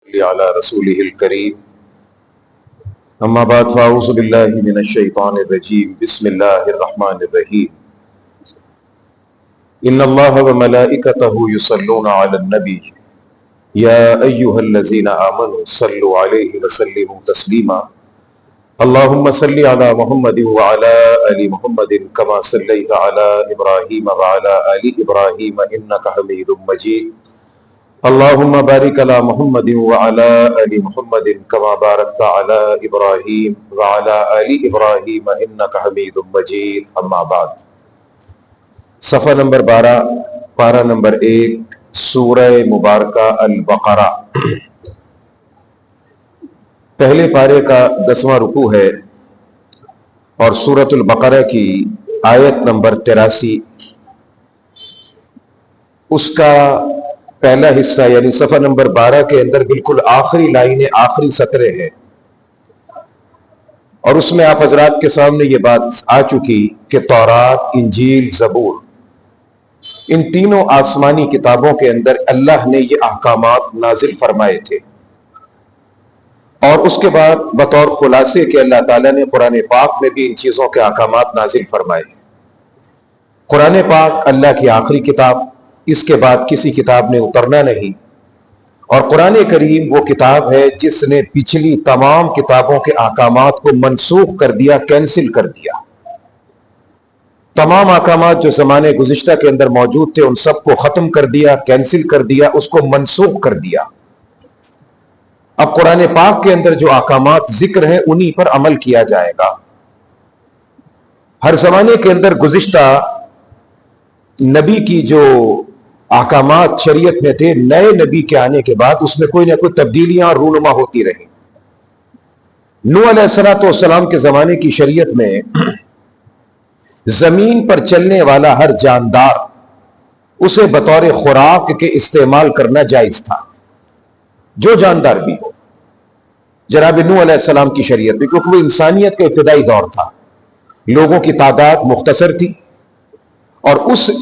على رسوله الكريم اما بعد فاعوذ بالله من الشيطان الرجيم بسم الله الرحمن الرحيم ان الله وملائكته يصلون على النبي يا ايها الذين امنوا صلوا عليه وسلموا تسليما اللهم صل على محمد وعلى ال محمد كما صليت على ابراهيم وعلى ال ابراهيم انك حميد مجيد اللهم بارك على محمد وعلى آل محمد كما باركت على ابراہیم وعلى آل ابراہیم انك حمید مجید اما بعد صفحہ نمبر 12 پارہ نمبر 1 سورہ مبارکہ البقرہ پہلے پارے کا 10واں رکوع ہے اور سورۃ البقرہ کی آیت نمبر 83 اس کا پہلا حصہ یعنی صفحہ نمبر 12 کے اندر بالکل آخری لائن آخری سطرے ہے، اور اس میں آپ حضرات کے سامنے یہ بات آ چکی کہ تورات، انجیل، زبور، ان تینوں آسمانی کتابوں کے اندر اللہ نے یہ احکامات نازل فرمائے تھے، اور اس کے بعد بطور خلاصے کہ اللہ تعالیٰ نے قرآن پاک میں بھی ان چیزوں کے احکامات نازل فرمائے۔ قرآن پاک اللہ کی آخری کتاب، اس کے بعد کسی کتاب نے اترنا نہیں، اور قرآن کریم وہ کتاب ہے جس نے پچھلی تمام کتابوں کے احکامات کو منسوخ کر دیا، کینسل کر دیا۔ تمام احکامات جو زمانے گزشتہ کے اندر موجود تھے ان سب کو ختم کر دیا، کینسل کر دیا، اس کو منسوخ کر دیا۔ اب قرآن پاک کے اندر جو احکامات ذکر ہیں انہی پر عمل کیا جائے گا۔ ہر زمانے کے اندر گزشتہ نبی کی جو احکامات شریعت میں تھے، نئے نبی کے آنے کے بعد اس میں کوئی نہ کوئی تبدیلیاں اور رونما ہوتی رہی۔ نوح علیہ السلام کے زمانے کی شریعت میں زمین پر چلنے والا ہر جاندار اسے بطور خوراک کے استعمال کرنا جائز تھا، جو جاندار بھی ہو۔ جناب نوح علیہ السلام کی شریعت میں، کیونکہ وہ انسانیت کا ابتدائی دور تھا، لوگوں کی تعداد مختصر تھی، اور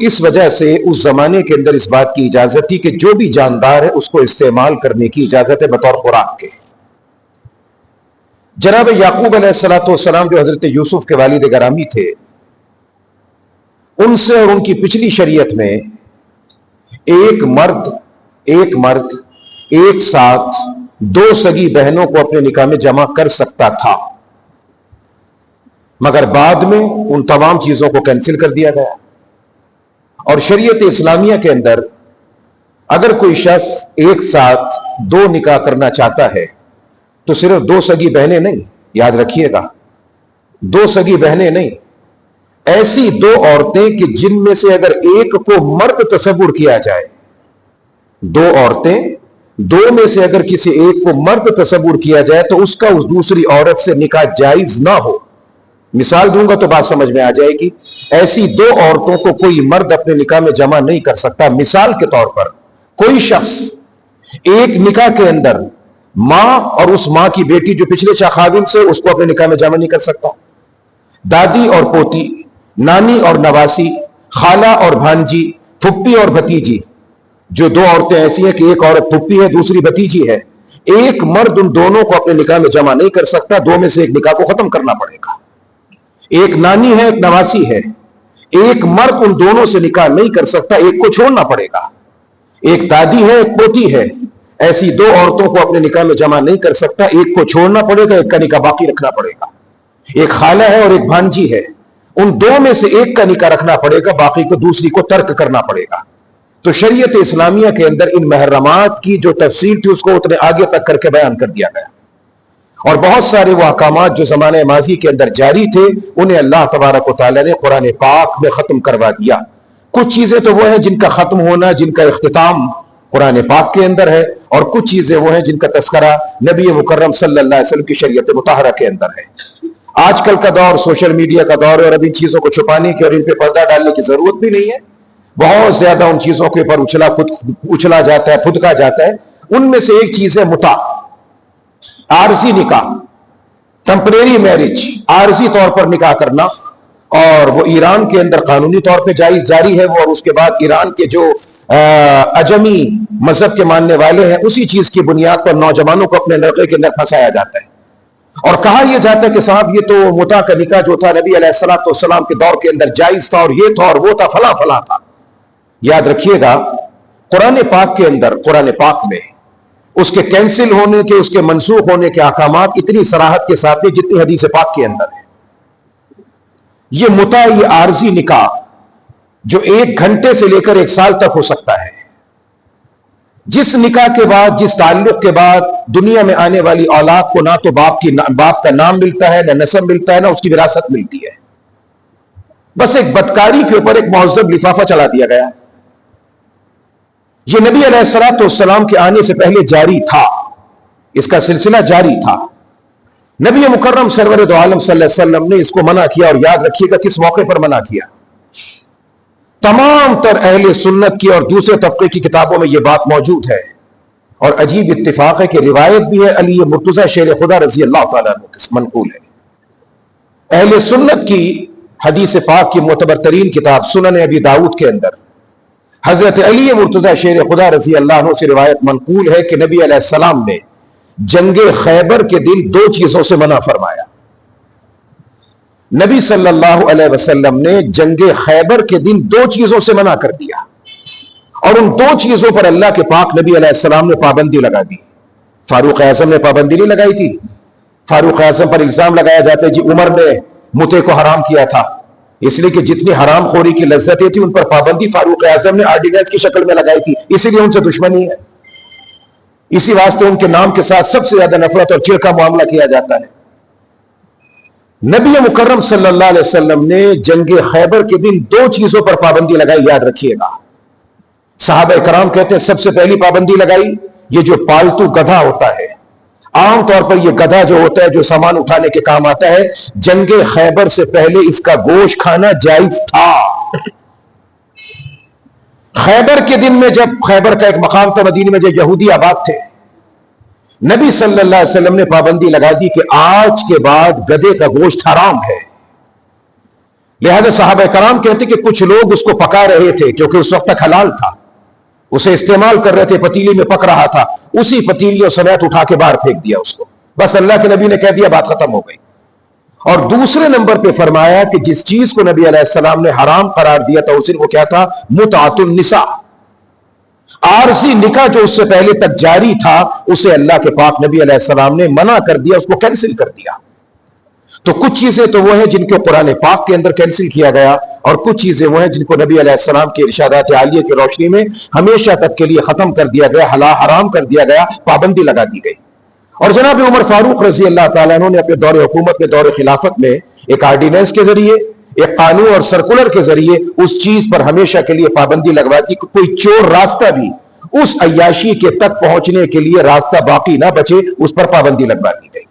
اس وجہ سے اس زمانے کے اندر اس بات کی اجازت تھی کہ جو بھی جاندار ہے اس کو استعمال کرنے کی اجازت ہے بطور خوراک کے۔ جناب یعقوب علیہ السلام جو حضرت یوسف کے والد گرامی تھے، ان سے اور ان کی پچھلی شریعت میں ایک مرد ایک ساتھ 2 سگی بہنوں کو اپنے نکاح میں جمع کر سکتا تھا، مگر بعد میں ان تمام چیزوں کو کینسل کر دیا گیا۔ اور شریعت اسلامیہ کے اندر اگر کوئی شخص ایک ساتھ 2 نکاح کرنا چاہتا ہے تو صرف 2 سگی بہنیں نہیں، یاد رکھیے گا، 2 سگی بہنیں نہیں، ایسی 2 عورتیں کہ جن میں سے اگر ایک کو مرد تصور کیا جائے، 2 عورتیں، 2 میں سے اگر کسی ایک کو مرد تصور کیا جائے تو اس کا اس دوسری عورت سے نکاح جائز نہ ہو۔ مثال دوں گا تو بات سمجھ میں آ جائے گی۔ ایسی 2 عورتوں کو کوئی مرد اپنے نکاح میں جمع نہیں کر سکتا۔ مثال کے طور پر کوئی شخص ایک نکاح کے اندر ماں اور اس ماں کی بیٹی جو پچھلے خاوند سے، اس کو اپنے نکاح میں جمع نہیں کر سکتا۔ دادی اور پوتی، نانی اور نواسی، خالہ اور بھانجی، پھپھی اور بھتیجی، جو 2 عورتیں ایسی ہیں کہ ایک عورت پھپھی ہے دوسری بھتیجی ہے، ایک مرد ان دونوں کو اپنے نکاح میں جمع نہیں کر سکتا، 2 میں سے ایک نکاح کو ختم کرنا پڑے گا۔ ایک نانی ہے ایک نواسی ہے، ایک مرد ان دونوں سے نکاح نہیں کر سکتا، ایک کو چھوڑنا پڑے گا۔ ایک دادی ہے ایک پوتی ہے، ایسی 2 عورتوں کو اپنے نکاح میں جمع نہیں کر سکتا، ایک کو چھوڑنا پڑے گا، ایک کا نکاح باقی رکھنا پڑے گا۔ ایک خالہ ہے اور ایک بھانجی ہے، ان 2 میں سے ایک کا نکاح رکھنا پڑے گا، باقی کو دوسری کو ترک کرنا پڑے گا۔ تو شریعت اسلامیہ کے اندر ان محرمات کی جو تفصیل تھی اس کو اتنے آگے تک کر کے بیان کر دیا گیا، اور بہت سارے وہ احکامات جو زمانہ ماضی کے اندر جاری تھے انہیں اللہ تبارک و تعالیٰ نے قرآن پاک میں ختم کروا دیا۔ کچھ چیزیں تو وہ ہیں جن کا ختم ہونا، جن کا اختتام قرآن پاک کے اندر ہے، اور کچھ چیزیں وہ ہیں جن کا تذکرہ نبی مکرم صلی اللہ علیہ وسلم کی شریعت مطہرہ کے اندر ہے۔ آج کل کا دور سوشل میڈیا کا دور ہے، اور اب ان چیزوں کو چھپانے کی اور ان پہ پردہ ڈالنے کی ضرورت بھی نہیں ہے۔ بہت زیادہ ان چیزوں کے اوپر اچھلا جاتا ہے، پھدکا جاتا ہے۔ ان میں سے ایک چیز ہے متع، عارضی نکاح، ٹیمپریری میرج، عارضی طور پر نکاح کرنا، اور وہ ایران کے اندر قانونی طور پہ جاری ہے وہ، اور اس کے بعد ایران کے جو اجمی مذہب کے ماننے والے ہیں، اسی چیز کی بنیاد پر نوجوانوں کو اپنے نرقے کے اندر پھنسایا جاتا ہے اور کہا یہ جاتا ہے کہ صاحب یہ تو متع کا نکاح جو تھا نبی علیہ السلام کے دور کے اندر جائز تھا اور یہ تھا اور وہ تھا فلاں فلاں تھا۔ یاد رکھیے گا قرآن پاک کے اندر، قرآن پاک میں اس کے کینسل ہونے کے، اس کے منسوخ ہونے کے احکامات اتنی صراحت کے ساتھ ہیں جتنی حدیث پاک کے اندر ہے۔ یہ متع، یہ عارضی نکاح جو 1 گھنٹے سے لے کر 1 سال تک ہو سکتا ہے، جس نکاح کے بعد، جس تعلق کے بعد دنیا میں آنے والی اولاد کو نہ تو باپ کا نام ملتا ہے، نہ نسب ملتا ہے، نہ اس کی وراثت ملتی ہے، بس ایک بدکاری کے اوپر ایک مہذب لفافہ چلا دیا گیا۔ یہ نبی علیہ السلام کے آنے سے پہلے جاری تھا، اس کا سلسلہ جاری تھا۔ نبی مکرم سرور دو عالم صلی اللہ علیہ وسلم نے اس کو منع کیا، اور یاد رکھیے گا کس موقع پر منع کیا۔ تمام تر اہل سنت کی اور دوسرے طبقے کی کتابوں میں یہ بات موجود ہے، اور عجیب اتفاق ہے کہ روایت بھی ہے، علی مرتضی شیر خدا رضی اللہ تعالیٰ عنہ منقول ہے۔ اہل سنت کی حدیث پاک کی معتبر ترین کتاب سنن ابی داؤد کے اندر حضرت علی مرتضی شیر خدا رضی اللہ عنہ سے روایت منقول ہے کہ نبی علیہ السلام نے جنگ خیبر کے دن 2 چیزوں سے منع فرمایا۔ نبی صلی اللہ علیہ وسلم نے جنگ خیبر کے دن 2 چیزوں سے منع کر دیا، اور ان 2 چیزوں پر اللہ کے پاک نبی علیہ السلام نے پابندی لگا دی۔ فاروق اعظم نے پابندی نہیں لگائی تھی؟ فاروق اعظم پر الزام لگایا جاتا ہے جی عمر نے متع کو حرام کیا تھا، اس لیے کہ جتنی حرام خوری کی لذتیں تھی ان پر پابندی فاروق اعظم نے آرڈیننس کی شکل میں لگائی تھی، اسی لیے ان سے دشمنی ہے، اسی واسطے ان کے نام کے ساتھ سب سے زیادہ نفرت اور چیر کا معاملہ کیا جاتا ہے۔ نبی مکرم صلی اللہ علیہ وسلم نے جنگ خیبر کے دن 2 چیزوں پر پابندی لگائی، یاد رکھیے گا۔ صحابہ کرام کہتے ہیں سب سے پہلی پابندی لگائی، یہ جو پالتو گدھا ہوتا ہے، عام طور پر یہ گدھا جو ہوتا ہے جو سامان اٹھانے کے کام آتا ہے، جنگ خیبر سے پہلے اس کا گوشت کھانا جائز تھا۔ خیبر کے دن میں، جب خیبر کا ایک مقام تھا مدینے میں جو یہودی آباد تھے، نبی صلی اللہ علیہ وسلم نے پابندی لگا دی کہ آج کے بعد گدھے کا گوشت حرام ہے۔ لہذا صحابہ کرام کہتے کہ کچھ لوگ اس کو پکا رہے تھے کیونکہ اس وقت تک حلال تھا، اسے استعمال کر رہے تھے، پتیلی میں پک رہا تھا، اسی پتیلی اور سمیت اٹھا کے باہر پھینک دیا اس کو، بس اللہ کے نبی نے کہہ دیا بات ختم ہو گئی۔ اور دوسرے نمبر پہ فرمایا کہ جس چیز کو نبی علیہ السلام نے حرام قرار دیا تھا وہ کیا تھا؟ متعۃ النساء، عارضی نکاح جو اس سے پہلے تک جاری تھا، اسے اللہ کے پاک نبی علیہ السلام نے منع کر دیا، اس کو کینسل کر دیا۔ تو کچھ چیزیں تو وہ ہیں جن کو قرآن پاک کے اندر کینسل کیا گیا، اور کچھ چیزیں وہ ہیں جن کو نبی علیہ السلام کے ارشادات عالیہ کی روشنی میں ہمیشہ تک کے لیے ختم کر دیا گیا، حرام کر دیا گیا، پابندی لگا دی گئی۔ اور جناب عمر فاروق رضی اللہ تعالیٰ عنہ نے اپنے دور حکومت میں، دور خلافت میں، ایک آرڈیننس کے ذریعے، ایک قانون اور سرکولر کے ذریعے اس چیز پر ہمیشہ کے لیے پابندی لگوا دی کہ کوئی چور راستہ بھی اس عیاشی کے تک پہنچنے کے لیے راستہ باقی نہ بچے، اس پر پابندی لگوا دی گئی۔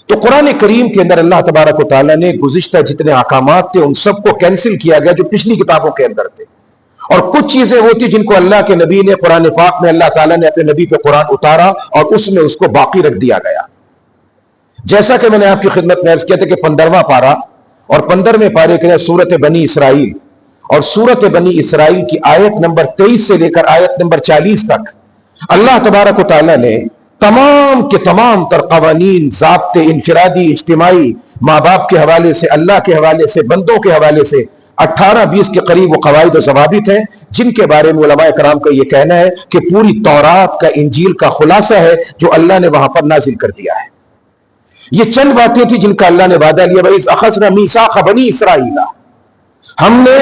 تو قرآن کریم کے اندر اللہ تبارک و تعالیٰ نے گزشتہ جتنے احکامات تھے ان سب کو کینسل کیا گیا جو پچھلی کتابوں کے اندر تھے، اور کچھ چیزیں وہ تھی جن کو اللہ کے نبی نے، قرآن پاک میں اللہ تعالیٰ نے اپنے نبی پہ قرآن اتارا اور اس میں اس کو باقی رکھ دیا گیا۔ جیسا کہ میں نے آپ کی خدمت میں عرض کیا تھا کہ 15واں پارہ اور 15ویں پارے کے سورت بنی اسرائیل، اور سورت بنی اسرائیل کی آیت نمبر 23 سے لے کر آیت نمبر 40 تک اللہ تبارک و تعالیٰ نے تمام کے تمام تر قوانین، ضابطے، انفرادی، اجتماعی، ماں باپ کے حوالے سے، اللہ کے حوالے سے، بندوں کے حوالے سے 18-20 کے قریب وہ قواعد و ضوابط ہیں جن کے بارے میں علماء کرام کا یہ کہنا ہے کہ پوری تورات کا، انجیل کا خلاصہ ہے جو اللہ نے وہاں پر نازل کر دیا ہے۔ یہ چند باتیں تھیں جن کا اللہ نے وعدہ لیا، وَإِذْ أَخَذْنَا مِيثَاقَ بَنِي إِسْرَائِيلَ، ہم نے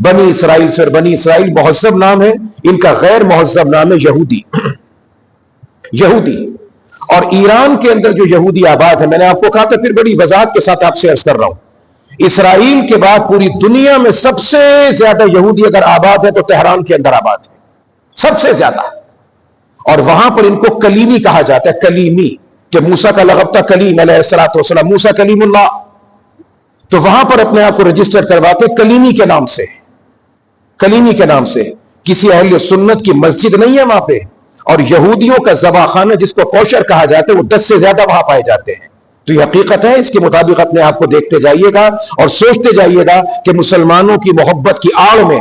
بنی اسرائیل سے، بنی اسرائیل مہذب نام ہے، ان کا غیر مہذب نام ہے یہودی۔ یہودی اور ایران کے اندر جو یہودی آباد ہے، میں نے آپ کو کہا تھا، پھر بڑی وضاحت کے ساتھ آپ سے عرض کر رہا ہوں، اسرائیل کے بعد پوری دنیا میں سب سے زیادہ یہودی اگر آباد ہے تو تہران کے اندر آباد ہے، سب سے زیادہ۔ اور وہاں پر ان کو کلیمی کہا جاتا ہے، کلیمی، کہ موسیٰ کا لقب تھا کلیم علیہ السلام، موسیٰ کلیم اللہ، تو وہاں پر اپنے آپ کو رجسٹر کرواتے کلیمی کے نام سے، کلیمی کے نام سے۔ کسی اہل سنت کی مسجد نہیں ہے وہاں پہ، اور یہودیوں کا ذبح خانہ جس کو کوشر کہا جاتا ہے وہ 10 سے زیادہ وہاں پائے جاتے ہیں۔ تو یہ حقیقت ہے، اس کے مطابق اپنے آپ کو دیکھتے جائیے گا اور سوچتے جائیے گا کہ مسلمانوں کی محبت کی آڑ میں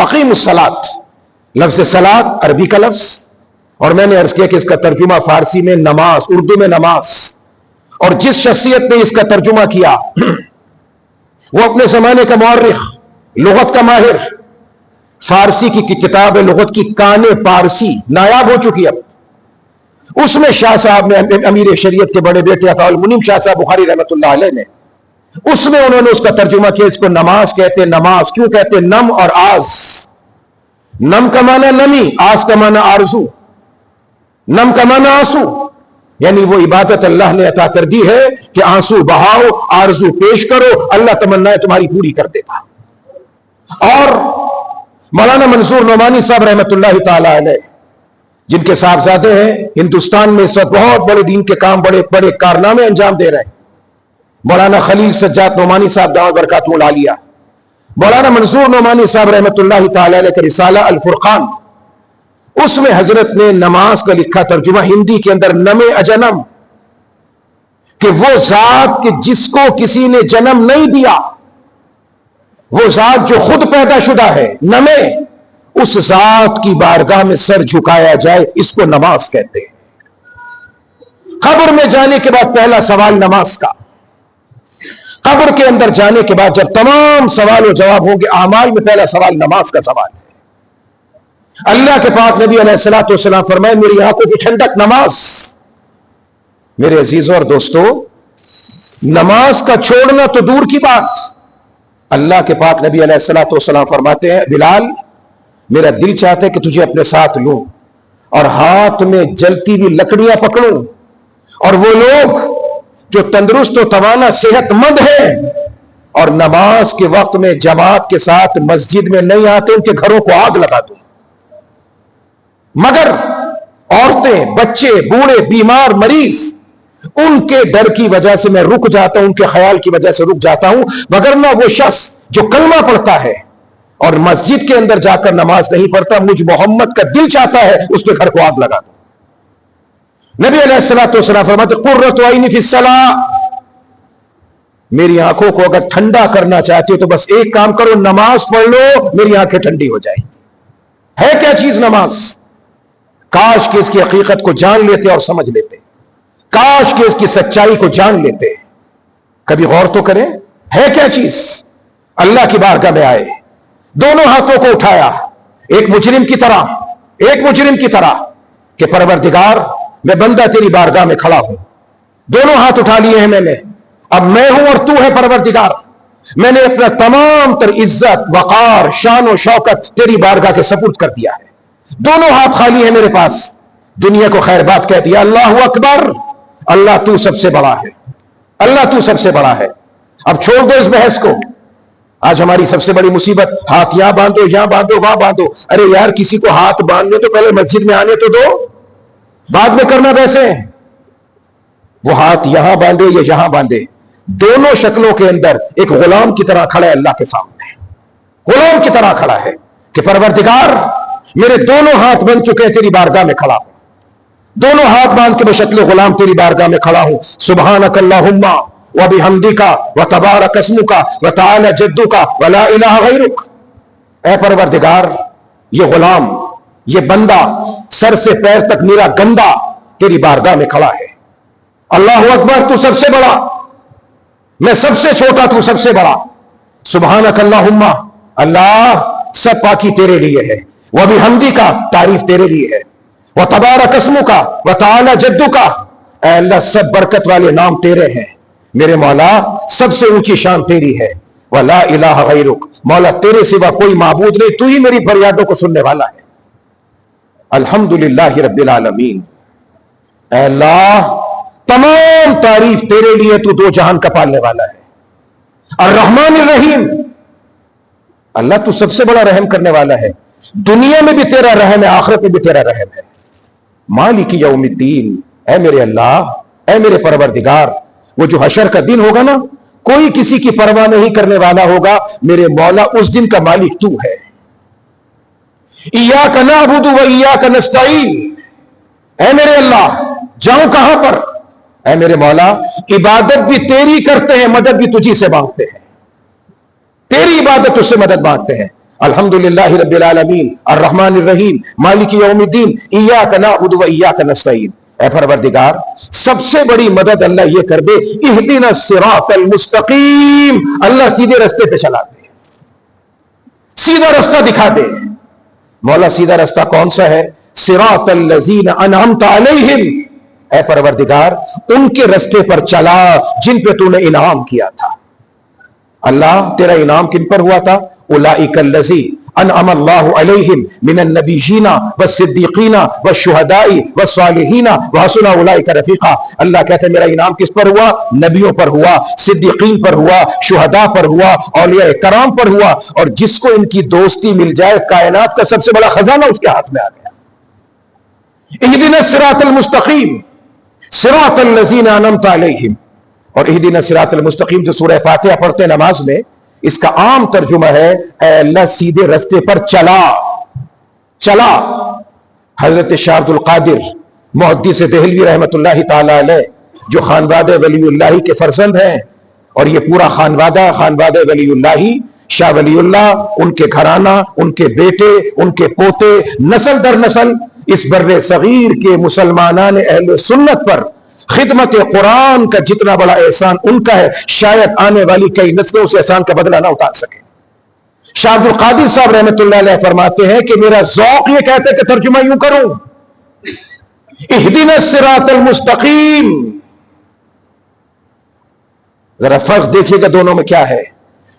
اقیم الصلاۃ، لفظ صلاۃ عربی کا لفظ، اور میں نے عرض کیا کہ اس کا ترجمہ فارسی میں نماز، اردو میں نماز، اور جس شخصیت نے اس کا ترجمہ کیا وہ اپنے زمانے کا مورخ، لغت کا ماہر، فارسی کی کتاب لغت کی کان پارسی نایاب ہو چکی اب، اس میں شاہ صاحب نے، امیر شریعت کے بڑے بیٹے عطا المنیم شاہ صاحب بخاری رحمۃ اللہ علیہ نے، اس میں انہوں نے اس کا ترجمہ کیا، اس کو نماز کہتے، نماز کیوں کہتے؟ نم اور آز، نم کا معنی نمی، آز کا معنی آرزو، نم کا معنی آنسو، یعنی وہ عبادت اللہ نے عطا کر دی ہے کہ آنسو بہاؤ، آرزو پیش کرو، اللہ تمنا تمہاری پوری کر دے گا۔ اور مولانا منظور نعمانی صاحب رحمۃ اللہ تعالی علیہ، جن کے صاحبزادے ہیں ہندوستان میں اس وقت بہت بڑے دین کے کام، بڑے بڑے کارنامے انجام دے رہے ہیں، مولانا خلیل سجاد نعمانی صاحب دعوت برکاتہ العالیہ، مولانا منظور نعمانی صاحب رحمۃ اللہ تعالی علیہ کا رسالہ الفرقان، اس میں حضرت نے نماز کا لکھا ترجمہ ہندی کے اندر نم اجنم، کہ وہ ذات کہ جس کو کسی نے جنم نہیں دیا، وہ ذات جو خود پیدا شدہ ہے، نمے، اس ذات کی بارگاہ میں سر جھکایا جائے، اس کو نماز کہتے ہیں۔ قبر میں جانے کے بعد پہلا سوال نماز کا، قبر کے اندر جانے کے بعد جب تمام سوال و جواب ہوں گے، اعمال میں پہلا سوال نماز کا سوال ہے۔ اللہ کے پاک نبی علیہ الصلوۃ والسلام فرمائے، میری آنکھوں کی ٹھنڈک نماز۔ میرے عزیزوں اور دوستو، نماز کا چھوڑنا تو دور کی بات، اللہ کے پاک نبی علیہ الصلوۃ والسلام فرماتے ہیں، بلال میرا دل چاہتا ہے کہ تجھے اپنے ساتھ لوں اور ہاتھ میں جلتی ہوئی لکڑیاں پکڑوں، اور وہ لوگ جو تندرست و توانا صحت مند ہیں اور نماز کے وقت میں جماعت کے ساتھ مسجد میں نہیں آتے، ان کے گھروں کو آگ لگا دوں، مگر عورتیں، بچے، بوڑھے، بیمار، مریض، ان کے ڈر کی وجہ سے میں رک جاتا ہوں، ان کے خیال کی وجہ سے رک جاتا ہوں، مگر نہ وہ شخص جو کلمہ پڑھتا ہے اور مسجد کے اندر جا کر نماز نہیں پڑھتا، مجھ محمد کا دل چاہتا ہے اس کے گھر کو آگ لگا دو۔ نبی علیہ الصلوۃ والسلام فرماتے قرۃ عینی فی الصلاۃ، میری آنکھوں کو اگر ٹھنڈا کرنا چاہتے ہو تو بس ایک کام کرو، نماز پڑھ لو، میری آنکھیں ٹھنڈی ہو جائیں گی۔ ہے کیا چیز نماز؟ کاش کہ اس کی حقیقت کو جان لیتے اور سمجھ لیتے، کاش کہ اس کی سچائی کو جان لیتے۔ کبھی غور تو کریں، ہے کیا چیز؟ اللہ کی بارگاہ میں آئے، دونوں ہاتھوں کو اٹھایا، ایک مجرم کی طرح کہ پروردگار میں بندہ تیری بارگاہ میں کھڑا ہوں، دونوں ہاتھ اٹھا لیے ہیں میں نے، اب میں ہوں اور تو ہے پروردگار، میں نے اپنا تمام تر عزت، وقار، شان و شوکت تیری بارگاہ کے سپرد کر دیا ہے، دونوں ہاتھ خالی ہیں میرے پاس، دنیا کو خیر بات کہہ دیا، اللہ اکبر، اللہ تو سب سے بڑا ہے، اللہ تو سب سے بڑا ہے۔ اب چھوڑ دو اس بحث کو، آج ہماری سب سے بڑی مصیبت، ہاتھ یہاں باندھو، یہاں باندھو، وہاں باندھو، ارے یار کسی کو ہاتھ باندھنے تو پہلے مسجد میں آنے تو دو، بعد میں کرنا ویسے، وہ ہاتھ یہاں باندھے یا یہاں باندھے، دونوں شکلوں کے اندر ایک غلام کی طرح کھڑا ہے اللہ کے سامنے، غلام کی طرح کھڑا ہے کہ پروردگار میرے دونوں ہاتھ بن چکے ہیں، تیری بارگاہ میں کھڑا ہوں، دونوں ہاتھ باندھ کے بشکل غلام تیری بارگاہ میں کھڑا ہوں، سبحانک اللہم وبحمدک وتبارک اسمک وتعالی جدک ولا الہ غیرک، اے پروردگار یہ غلام، یہ بندہ سر سے پیر تک میرا گندا تیری بارگاہ میں کھڑا ہے، اللہ اکبر، تو سب سے بڑا، میں سب سے چھوٹا، تو سب سے بڑا، سبحانک اللہم، اللہ سب پاکی تیرے لیے ہے، وبحمدک، تعریف تیرے لیے ہے، وتبارک اسمک وتعالی جدک، اے اللہ سب برکت والے نام تیرے ہیں، میرے مولا سب سے اونچی شان تیری ہے، ولا الہ غیرک، مولا تیرے سوا کوئی معبود نہیں، تو ہی میری فریادوں کو سننے والا ہے، الحمدللہ رب العالمین، اے اللہ تمام تعریف تیرے لیے، تو دو جہان کا پالنے والا ہے، الرحمن الرحیم، اللہ تو سب سے بڑا رحم کرنے والا ہے، دنیا میں بھی تیرا رحم ہے، آخرت میں بھی تیرا رحم ہے، مالک یوم الدین، اے میرے اللہ، اے میرے پروردگار، وہ جو حشر کا دن ہوگا نا، کوئی کسی کی پرواہ نہیں کرنے والا ہوگا، میرے مولا اس دن کا مالک تو ہے، ایاک نعبد و ایاک نستعین، اے میرے اللہ جاؤں کہاں پر، اے میرے مولا عبادت بھی تیری کرتے ہیں، مدد بھی تجھی سے مانگتے ہیں، تیری عبادت اس سے مدد مانگتے ہیں، الحمدللہ رب العالمین الرحمن الرحیم مالک یوم الدین ایاک نعبد و ایاک نستعین۔ اے پروردگار سب سے بڑی مدد اللہ یہ کر دے، اہدنا الصراط المستقیم، اللہ سیدھے رستے پہ چلا دے، سیدھا رستہ دکھا دے۔ مولا سیدھا رستہ کون سا ہے؟ صراط الذین انعمت علیہم، اے پروردگار ان کے رستے پر چلا جن پہ تو نے انعام کیا تھا۔ اللہ تیرا انعام کن پر ہوا تھا؟ اولئک الذین انعم اللہ علیہم من النبیین والصدیقین والشہداء والصالحین وحسن اولئک رفیقا۔ اللہ کہتے ہیں میرا انعام کس پر ہوا؟ نبیوں پر ہوا، صدیقین پر ہوا، شہداء پر ہوا، اولیاء کرام پر ہوا، اور جس کو ان کی دوستی مل جائے کائنات کا سب سے بڑا خزانہ اس کے ہاتھ میں آ گیا۔ اہدنا الصراط المستقیم صراط الذین انعمت علیہم، اور اہدنا الصراط المستقیم جو سورہ فاتحہ پڑھتے ہیں نماز میں، اس کا عام ترجمہ ہے اے اللہ سیدھے رستے پر چلا چلا۔ حضرت شاہ عبد القادر محدث دہلوی رحمت اللہ تعالی علیہ جو خانوادہ ولی اللہ کے فرزند ہیں، اور یہ پورا خانوادہ ولی اللہ، شاہ ولی اللہ، ان کے گھرانہ، ان کے بیٹے، ان کے پوتے، نسل در نسل اس بر صغیر کے مسلمانان اہل سنت پر خدمت قرآن کا جتنا بڑا احسان ان کا ہے، شاید آنے والی کئی نسلوں سے احسان کا بدلہ نہ اتار سکے۔ شاہ عبد القادر صاحب رحمت اللہ علیہ فرماتے ہیں کہ میرا ذوق یہ کہتے کہ ترجمہ یوں کروں، اہدنا الصراط المستقیم۔ ذرا فرق دیکھیے گا دونوں میں کیا ہے۔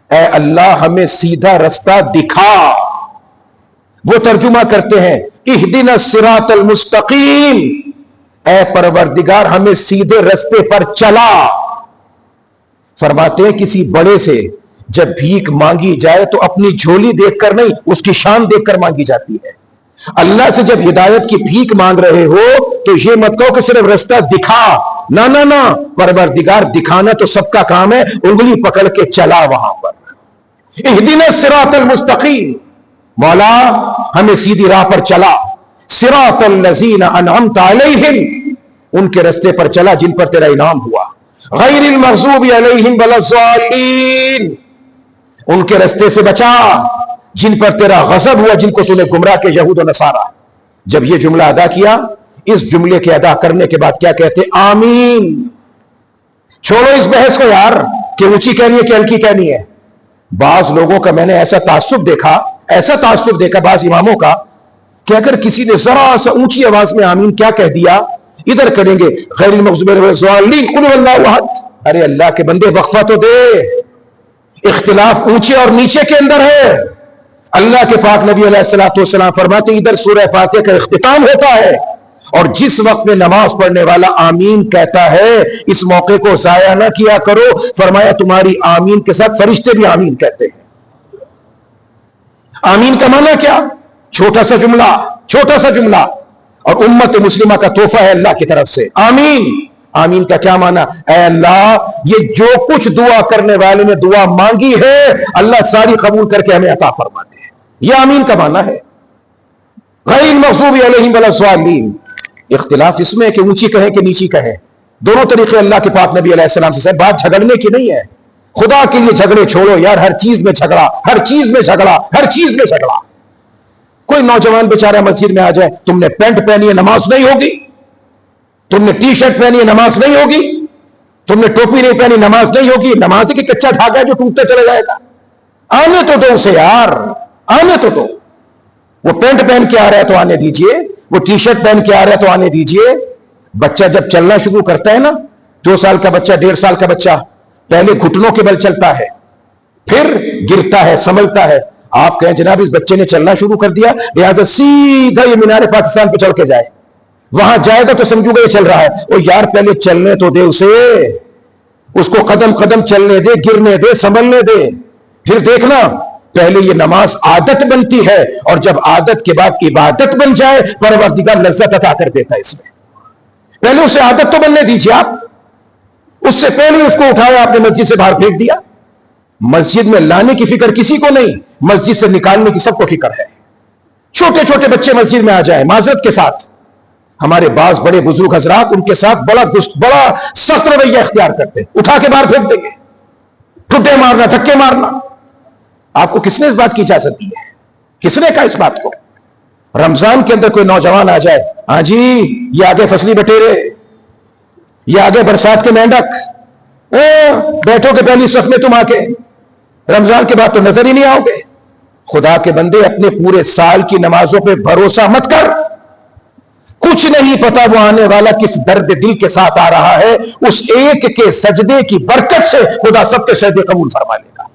اے اللہ ہمیں سیدھا رستہ دکھا، وہ ترجمہ کرتے ہیں اہدنا الصراط المستقیم، اے پروردگار ہمیں سیدھے رستے پر چلا۔ فرماتے ہیں کسی بڑے سے جب بھیک مانگی جائے تو اپنی جھولی دیکھ کر نہیں، اس کی شان دیکھ کر مانگی جاتی ہے۔ اللہ سے جب ہدایت کی بھیک مانگ رہے ہو تو یہ مت کہو کہ صرف رستہ دکھا، نہ نہ نہ، پروردگار دکھانا تو سب کا کام ہے، انگلی پکڑ کے چلا وہاں پر۔ اہدنا الصراط المستقیم، مولا ہمیں سیدھی راہ پر چلا، صراط الذین انعمت علیہم، ان کے رستے پر چلا جن پر تیرا انعام ہوا، غیر المغضوب علیہم ولا الضالین، ان کے رستے سے بچا جن پر تیرا غضب ہوا، جن کو تو نے گمراہ کے یہود و نصارہ۔ جب یہ جملہ ادا کیا، اس جملے کے ادا کرنے کے بعد کیا کہتے؟ آمین۔ چھوڑو اس بحث کو یار کہ اونچی کہنی ہے کہ ہلکی کہنی ہے۔ بعض لوگوں کا میں نے ایسا تعصب دیکھا بعض اماموں کا کہ اگر کسی نے ذرا سا اونچی آواز میں آمین کیا کہہ دیا، ادھر کریں گے غیر المغضوب علیہم ولا الضالین قل هو اللہ احد۔ ارے اللہ کے بندے وقفہ تو دے، اختلاف اونچے اور نیچے کے اندر ہے۔ اللہ کے پاک نبی علیہ الصلوۃ والسلام فرماتے ہیں ادھر سورہ فاتحہ کا اختتام ہوتا ہے، اور جس وقت میں نماز پڑھنے والا آمین کہتا ہے اس موقع کو ضائع نہ کیا کرو، فرمایا تمہاری آمین کے ساتھ فرشتے بھی آمین کہتے ہیں۔ آمین کا معنی کیا؟ چھوٹا سا جملہ، اور امت مسلمہ کا تحفہ ہے اللہ کی طرف سے۔ آمین، آمین کا کیا معنی؟ اے اللہ یہ جو کچھ دعا کرنے والے نے دعا مانگی ہے اللہ ساری قبول کر کے ہمیں عطا فرما دے، یہ آمین کا معنی ہے۔ غیر المغضوب علیہم ولا الضالین، اختلاف اس میں ہے کہ اونچی کہیں کہ نیچی کہیں، دونوں طریقے اللہ کے پاک نبی علیہ السلام سے۔ بات جھگڑنے کی نہیں ہے، خدا کے لیے جھگڑے چھوڑو یار، ہر چیز میں جھگڑا، ہر چیز میں جھگڑا۔ کوئی نوجوان بیچارہ مسجد میں آ جائے، تم نے پینٹ پہنی ہے نماز نہیں ہوگی، تم نے ٹی شرٹ پہنی ہے نماز نہیں ہوگی، تم نے ٹوپی نہیں پہنی نماز نہیں ہوگی، نماز کی کچا دھاگا ہے جو ٹوٹتا چلا جائے گا۔ آنے تو دو اسے یار، آنے تو دو۔ وہ پینٹ پہن کے آ رہا ہے تو آنے دیجئے، وہ ٹی شرٹ پہن کے آ رہا ہے تو آنے دیجئے۔ بچہ جب چلنا شروع کرتا ہے نا، 2 سال کا بچہ، 1.5 سال کا بچہ، پہلے گھٹنوں کے بل چلتا ہے، پھر گرتا ہے، سنبھلتا ہے۔ آپ کہیں جناب اس بچے نے چلنا شروع کر دیا، لہٰذا سیدھا یہ مینار پاکستان پہ چڑھ کے جائے، وہاں جائے گا تو سمجھو گا یہ چل رہا ہے۔ وہ یار پہلے چلنے تو دے اسے، اس کو قدم قدم چلنے دے، گرنے دے، سنبھلنے دے، پھر دیکھنا پہلے یہ نماز عادت بنتی ہے، اور جب عادت کے بعد عبادت بن جائے پروردگار لذت عطا کر دیتا ہے اس میں۔ پہلے اسے عادت تو بننے دیجیے آپ، اس سے پہلے اس کو اٹھایا آپ نے مسجد سے باہر پھینک دیا۔ مسجد میں لانے کی فکر کسی کو نہیں، مسجد سے نکالنے کی سب کو فکر ہے۔ چھوٹے چھوٹے بچے مسجد میں آ جائیں معذرت کے ساتھ، ہمارے بعض بڑے بزرگ حضرات ان کے ساتھ بڑا سخت رویہ اختیار کرتے ہیں، اٹھا کے باہر پھینک دیں گے، ٹھٹے مارنا، دھکے مارنا۔ آپ کو کس نے اس بات کی اجازت دی ہے؟ کس نے کہا اس بات کو؟ رمضان کے اندر کوئی نوجوان آ جائے، ہاں جی یہ آگے فصلی بٹیرے، یہ آگے برسات کے مینڈک، بیٹھو کہ پہلی صف میں تم آ کے، رمضان کے بعد تو نظر ہی نہیں آؤ گے۔ خدا کے بندے اپنے پورے سال کی نمازوں پہ بھروسہ مت کر، کچھ نہیں پتا وہ آنے والا کس درد دل کے ساتھ آ رہا ہے، اس ایک کے سجدے کی برکت سے خدا سب کے سجدے قبول فرما لے گا۔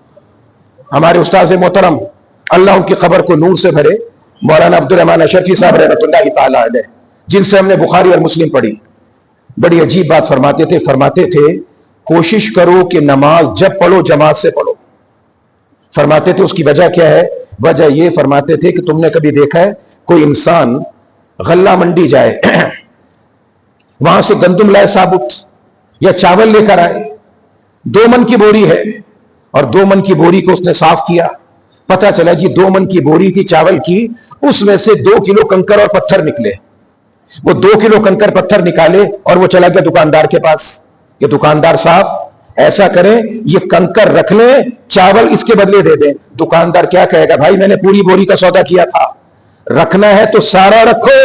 ہمارے استاذ محترم اللہ ان کی قبر کو نور سے بھرے، مولانا عبد الرحمن اشرفی صاحب رحمۃ اللہ تعالی علیہ، جن سے ہم نے بخاری اور مسلم پڑھی، بڑی عجیب بات فرماتے تھے کوشش کرو کہ نماز جب پڑھو جماعت سے پڑھو۔ فرماتے تھے اس کی وجہ کیا ہے؟ وجہ یہ فرماتے تھے کہ تم نے کبھی دیکھا ہے کوئی انسان غلہ منڈی جائے، وہاں سے گندم لائے ثابت یا چاول لے کر آئے، 2 من کی بوری ہے اور 2 من کی بوری کو اس نے صاف کیا، پتہ چلا جی 2 من کی بوری تھی چاول کی، اس میں سے 2 کلو کنکر اور پتھر نکلے، وہ 2 کلو کنکر پتھر نکالے اور وہ چلا گیا دکاندار کے پاس کہ دکاندار صاحب ایسا کریں یہ کنکر رکھ لیں، چاول اس کے بدلے دے دیں۔ دکاندار کیا کہے گا؟ بھائی میں نے پوری بوری کا سودا کیا تھا، رکھنا ہے تو سارا رکھو،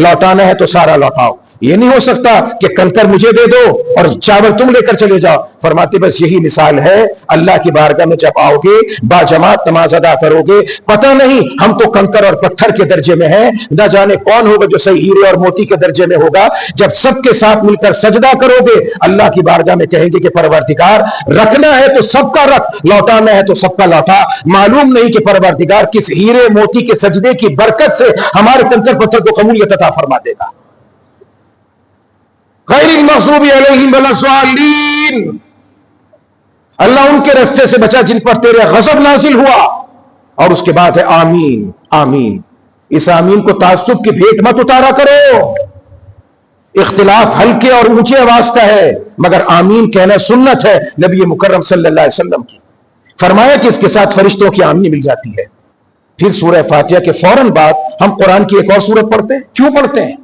لوٹانا ہے تو سارا لوٹاؤ، یہ نہیں ہو سکتا کہ کنکر مجھے دے دو اور چاول تم لے کر چلے جاؤ۔ فرماتے بس یہی مثال ہے، اللہ کی بارگاہ میں جب آؤ گے با جماعت نماز ادا کرو گے، پتہ نہیں ہم تو کنکر اور پتھر کے درجے میں ہیں، نہ جانے کون ہوگا جو صحیح ہیرے اور موتی کے درجے میں ہوگا۔ جب سب کے ساتھ مل کر سجدہ کرو گے اللہ کی بارگاہ میں کہیں گے کہ پروردگار رکھنا ہے تو سب کا رکھ، لوٹانا ہے تو سب کا لوٹا۔ معلوم نہیں کہ پروردگار کس ہیرے موتی کے سجدے کی برکت سے ہمارے کنکر پتھر کو قبولیت عطا فرما دے گا۔ غیر المغضوب علیہم ولا الضالین، اللہ ان کے رستے سے بچا جن پر تیرے غضب نازل ہوا، اور اس کے بعد ہے آمین آمین۔ اس آمین کو تعصب کی بھیٹ مت اتارا کرو، اختلاف ہلکے اور اونچے آواز کا ہے مگر آمین کہنا سنت ہے نبی مکرم صلی اللہ علیہ وسلم کی۔ فرمایا کہ اس کے ساتھ فرشتوں کی آمین مل جاتی ہے۔ پھر سورہ فاتحہ کے فوراً بعد ہم قرآن کی ایک اور سورت پڑھتے ہیں۔ کیوں پڑھتے ہیں؟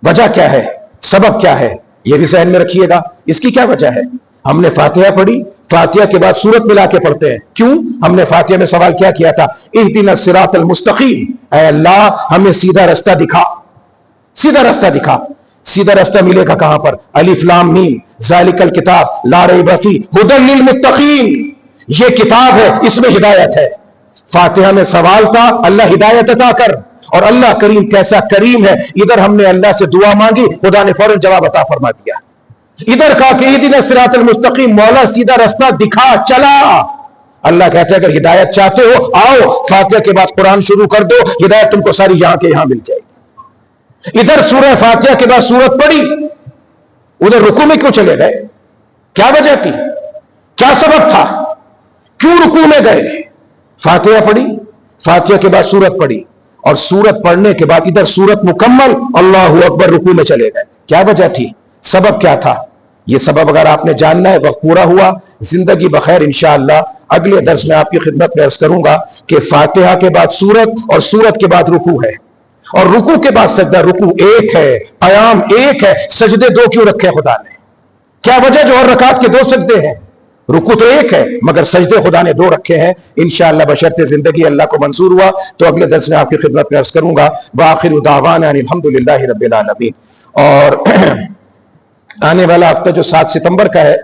وجہ کیا ہے؟ سبب کیا ہے؟ یہ بھی ذہن میں رکھیے گا، اس کی کیا وجہ ہے؟ ہم نے فاتحہ پڑھی، فاتحہ کے بعد سورت ملا کے پڑھتے ہیں۔ کیوں؟ ہم نے فاتحہ میں سوال کیا کیا تھا؟ اہدنا الصراط المستقیم، اے اللہ ہمیں سیدھا رستہ دکھا، سیدھا رستہ دکھا۔ سیدھا رستہ ملے گا کہاں پر؟ الف لام میم ذالک الکتاب لا ریب فیہ ھدی للمتقین، یہ کتاب ہے اس میں ہدایت ہے۔ فاتحہ میں سوال تھا اللہ ہدایت عطا کر، اور اللہ کریم کیسا کریم ہے، ادھر ہم نے اللہ سے دعا مانگی، خدا نے فوراً جواب عطا فرما دیا۔ ادھر کہا کہ اہدنا الصراط المستقیم، مولا سیدھا رستہ دکھا، چلا۔ اللہ کہتا ہے اگر ہدایت چاہتے ہو آؤ فاتحہ کے بعد قرآن شروع کر دو، ہدایت تم کو ساری یہاں کے یہاں مل جائے گی۔ ادھر سورہ فاتحہ کے بعد سورت پڑھی، ادھر رکوع میں کیوں چلے گئے؟ کیا وجہ تھی؟ کیا سبب تھا؟ کیوں رکوع میں گئے؟ فاتحہ پڑھی، فاتحہ کے بعد سورت پڑھی، اور سورت پڑھنے کے بعد ادھر سورت مکمل، اللہ اکبر، رکوع میں چلے گئے۔ کیا وجہ تھی؟ سبب کیا تھا؟ یہ سبب اگر آپ نے جاننا ہے، وقت پورا ہوا، زندگی بخیر انشاءاللہ اگلے درس میں آپ کی خدمت میں عرض کروں گا کہ فاتحہ کے بعد سورت اور سورت کے بعد رکوع ہے، اور رکوع کے بعد سجدہ۔ رکوع ایک ہے، قیام ایک ہے، سجدے 2 کیوں رکھے خدا نے؟ کیا وجہ جو ہر رکعت کے 2 سجدے ہیں؟ رکوع تو ایک ہے مگر سجدے خدا نے 2 رکھے ہیں۔ انشاءاللہ بشرط زندگی اللہ کو منظور ہوا تو اگلے درس میں آپ کی خدمت میں عرض کروں گا۔ وآخر دعوانا ان الحمدللہ رب العالمین۔ اور آنے والا ہفتہ جو 7 ستمبر کا ہے